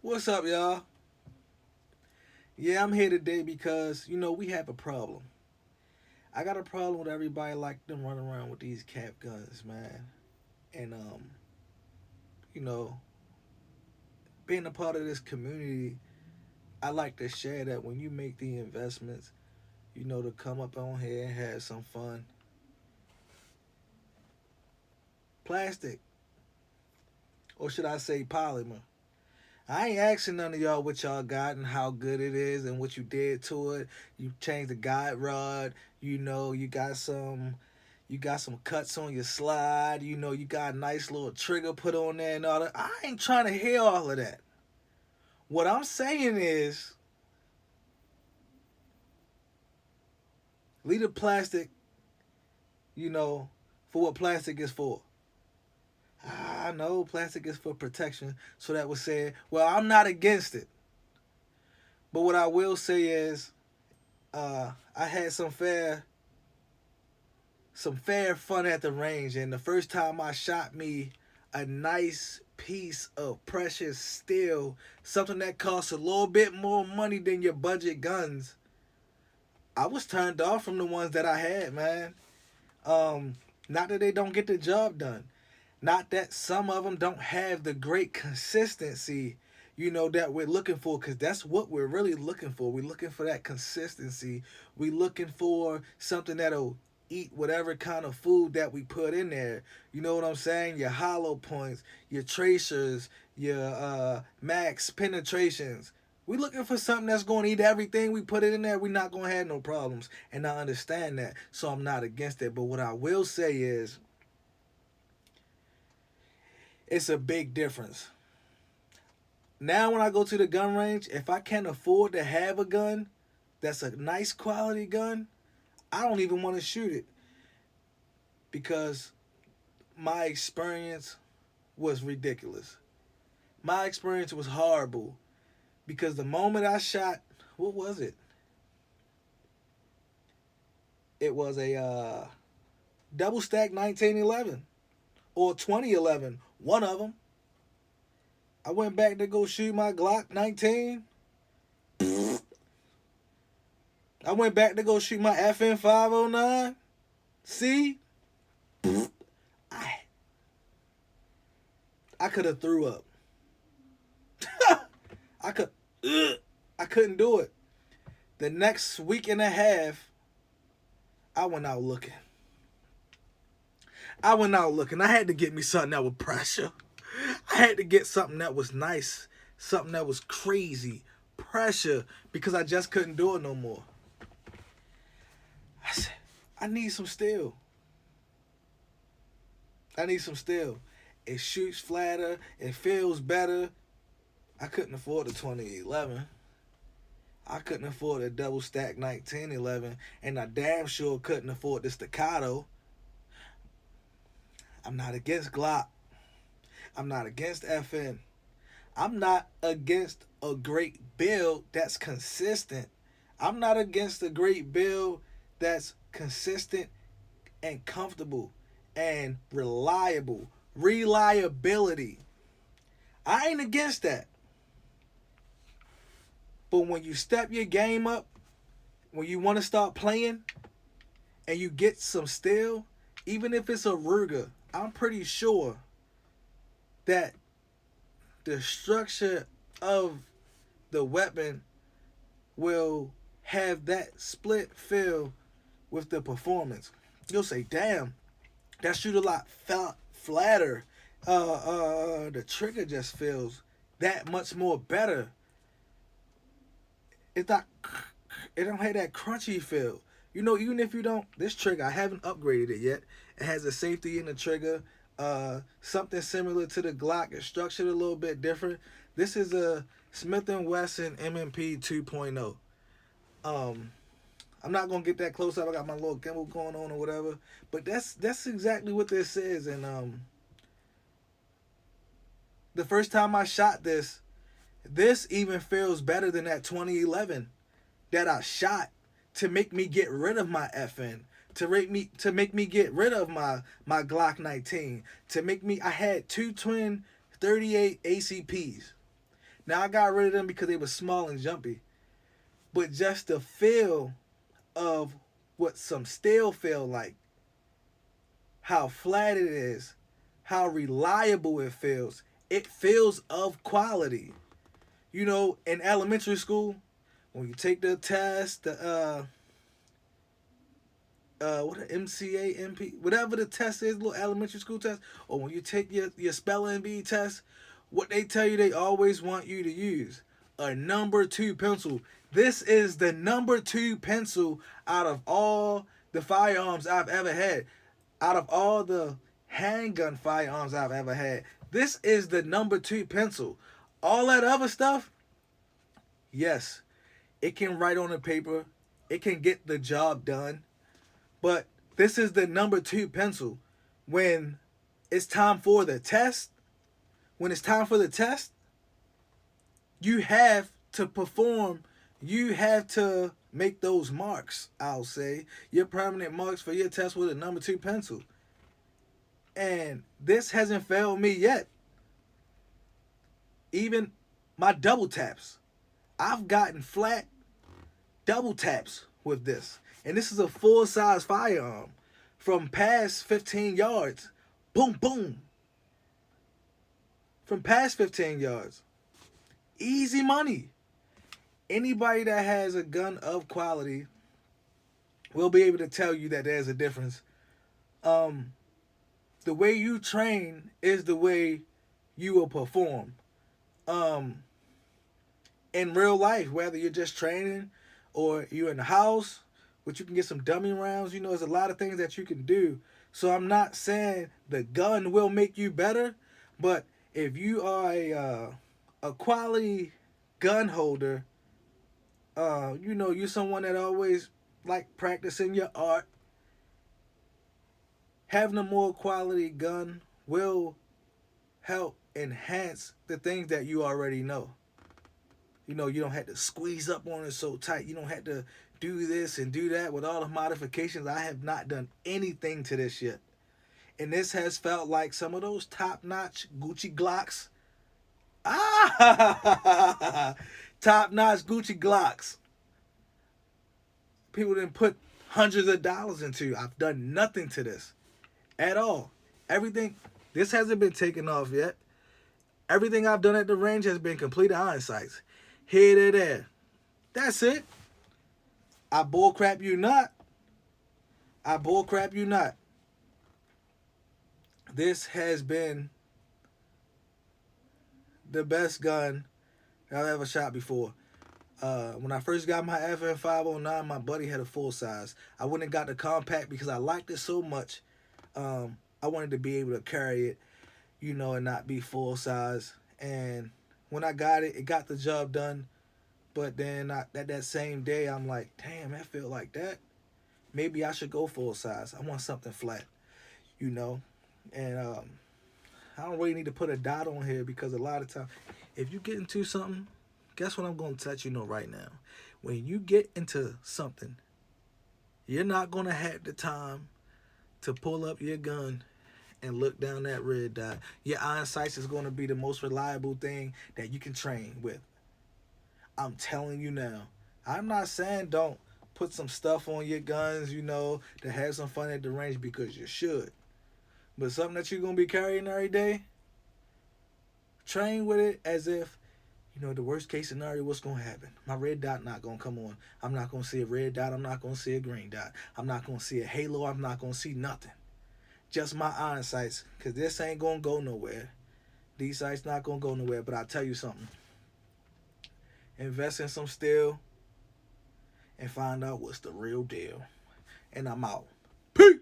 What's up, y'all? Yeah, I'm here today because, we have a problem. I got a problem with everybody like them running around with these cap guns, man. And, you know, being a part of this community, I like to share that when you make the investments, to come up on here and have some fun. Plastic, or should I say polymer. I ain't asking none of y'all what y'all got and how good it is and what you did to it. You changed the guide rod. You got some cuts on your slide. You got a nice little trigger put on there and all that. I ain't trying to hear all of that. What I'm saying is, leave the plastic, you know, for what plastic is for. I know plastic is for protection, so that was said. Well, I'm not against it, but what I will say is, I had some fair fun at the range, and the first time I shot me a nice piece of precious steel, something that costs a little bit more money than your budget guns, I was turned off from the ones that I had, man. Not that they don't get the job done, not that some of them don't have the great consistency, that we're looking for, because that's what we're really looking for. We're looking for that consistency. We're looking for something that'll eat whatever kind of food that we put in there. You know what I'm saying? Your hollow points, your tracers, your max penetrations. We looking for something that's going to eat everything we put it in there. We're not going to have no problems. And I understand that. So I'm not against it. But what I will say is, it's a big difference. Now, when I go to the gun range, if I can't afford to have a gun that's a nice quality gun, I don't even want to shoot it because my experience was ridiculous. My experience was horrible because the moment I shot, what was it? It was a double stack 1911 or 2011, one of them. I went back to go shoot my Glock 19. I went back to go shoot my FN 509. See, I I could have threw up. I could. I couldn't do it. The next week and a half, I went out looking. I went out looking. I had to get me something that was pressure. I had to get something that was nice, something that was crazy, pressure, because I just couldn't do it no more. I said, I need some steel. I need some steel. It shoots flatter. It feels better. I couldn't afford the 2011. I couldn't afford a double stack 1911, and I damn sure couldn't afford the staccato. I'm not against Glock. I'm not against FN. I'm not against a great build that's consistent. I'm not against a great build that's consistent and comfortable and reliable. Reliability. I ain't against that. But when you step your game up, when you want to start playing and you get some steel, even if it's a Ruger, I'm pretty sure that the structure of the weapon will have that split feel with the performance. You'll say, damn, that shoot a lot flatter. The trigger just feels that much more better. It's not, it don't have that crunchy feel. Even if you don't, this trigger, I haven't upgraded it yet. It has a safety in the trigger, something similar to the Glock. It's structured a little bit different. This is a Smith & Wesson M&P 2.0. Um, I'm not gonna get that close up. I got my little gimbal going on or whatever, but that's exactly what this is. And the first time I shot this even feels better than that 2011 that I shot to make me get rid of my FN, to make me get rid of my Glock 19, to make me I had two twin 38 ACPs. Now I got rid of them because they were small and jumpy. But just the feel of what some steel feel like, how flat it is, how reliable it feels of quality. You know, in elementary school, when you take the test, the what MCA, MP, whatever the test is, little elementary school test, or when you take your spelling bee test, what they tell you they always want you to use a number 2 pencil. This is the number 2 pencil out of all the firearms I've ever had, out of all the handgun firearms I've ever had. This is the number 2 pencil. All that other stuff, yes, it can write on the paper, it can get the job done. But this is the number 2 pencil. When it's time for the test, when it's time for the test, you have to perform. You have to make those marks, I'll say. Your permanent marks for your test with a number 2 pencil. And this hasn't failed me yet. Even my double taps. I've gotten flat double taps with this. And this is a full-size firearm. From past 15 yards. Boom, boom. From past 15 yards. Easy money. Anybody that has a gun of quality will be able to tell you that there's a difference. The way you train is the way you will perform. In real life, whether you're just training or you're in the house, which you can get some dummy rounds, you know, there's a lot of things that you can do. So I'm not saying the gun will make you better, but if you are a quality gun holder, you know, you're someone that always like practicing your art, having a more quality gun will help enhance the things that you already know. You know, you don't have to squeeze up on it so tight. You don't have to do this and do that with all the modifications. I have not done anything to this yet. And this has felt like some of those top-notch Gucci Glocks. Top-notch Gucci Glocks. People didn't put hundreds of dollars into. I've done nothing to this at all. Everything, this hasn't been taken off yet. Everything I've done at the range has been complete hindsights. Here, there. That's it. I bullcrap you not. I bullcrap you not. This has been the best gun I've ever shot before. When I first got my FN 509, my buddy had a full size. I went and got the compact because I liked it so much. I wanted to be able to carry it, you know, and not be full size. And when I got it, it got the job done. But then that same day, I'm like, damn, I feel like that. Maybe I should go full size. I want something flat, you know. And I don't really need to put a dot on here because a lot of times, if you get into something, guess what I'm going to let you know right now. When you get into something, you're not going to have the time to pull up your gun and look down that red dot. Your iron sights is going to be the most reliable thing that you can train with. I'm telling you now. I'm not saying don't put some stuff on your guns, you know, to have some fun at the range, because you should. But something that you're going to be carrying every day, train with it as if, you know, the worst case scenario, what's going to happen? My red dot not going to come on. I'm not going to see a red dot. I'm not going to see a green dot. I'm not going to see a halo. I'm not going to see nothing. Just my iron sights, because this ain't going to go nowhere. These sights not going to go nowhere. But I'll tell you something. Invest in some steel and find out what's the real deal. And I'm out. Peace.